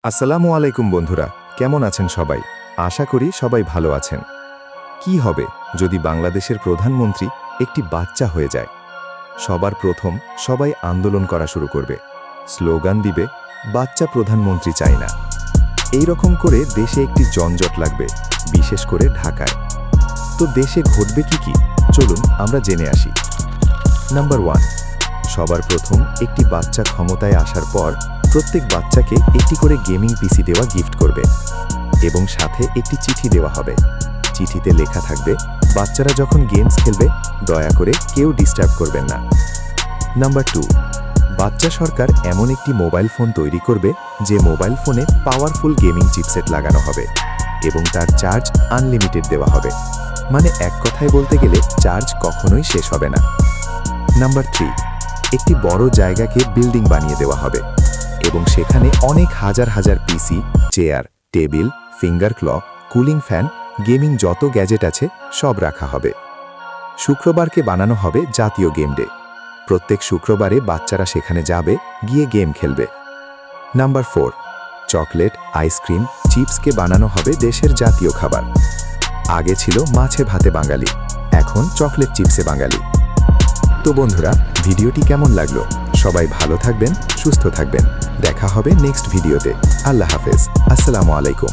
আসসালামু আলাইকুম বন্ধুরা, কেমন আছেন সবাই? আশা করি সবাই ভালো আছেন। কি হবে যদি বাংলাদেশের প্রধানমন্ত্রী একটি বাচ্চা হয়ে যায়? সবার প্রথম সবাই আন্দোলন করা শুরু করবে, স্লোগান দিবে, বাচ্চা প্রধানমন্ত্রী চাই না। এই রকম করে দেশে একটি জঞ্জট লাগবে, বিশেষ করে ঢাকায়। তো দেশে ঘটবে কি চলুন আমরা জেনে আসি। নাম্বার 1, সবার প্রথম একটি বাচ্চা ক্ষমতায় আসার পর প্রত্যেক বাচ্চাকে একটি করে গেমিং পিসি দেওয়া গিফট করবে এবং সাথে একটি চিঠি দেওয়া হবে। চিঠিতে লেখা থাকবে, বাচ্চারা যখন গেমস খেলবে দয়া করে কেউ ডিস্টার্ব করবেন না। নাম্বার 2, বাচ্চা সরকার এমন একটি মোবাইল ফোন তৈরি করবে যে মোবাইল ফোনে পাওয়ারফুল গেমিং চিপসেট লাগানো হবে এবং তার চার্জ আনলিমিটেড দেওয়া হবে। মানে এক কথায় বলতে গেলে চার্জ কখনোই শেষ হবে না। নাম্বার 3, একটি বড় জায়গাকে বিল্ডিং বানিয়ে দেওয়া হবে এবং সেখানে অনেক হাজার হাজার PC, chair, table, finger clock, cooling fan, gaming যত গ্যাজেট আছে সব রাখা হবে। শুক্রবারকে বানানো হবে জাতীয় গেম ডে। প্রত্যেক শুক্রবারে বাচ্চারা সেখানে যাবে, গিয়ে গেম খেলবে। নাম্বার 4, চকলেট, আইসক্রিম, চিপসকে বানানো হবে দেশের জাতীয় খাবার। আগে ছিল মাছে ভাতে বাঙালি, এখন চকলেট চিপসে বাঙালি। তো বন্ধুরা, ভিডিওটি কেমন লাগলো? সবাই ভালো থাকবেন, সুস্থ থাকবেন। দেখা হবে নেক্সট ভিডিওতে। আল্লাহ হাফেজ, আসসালামু আলাইকুম।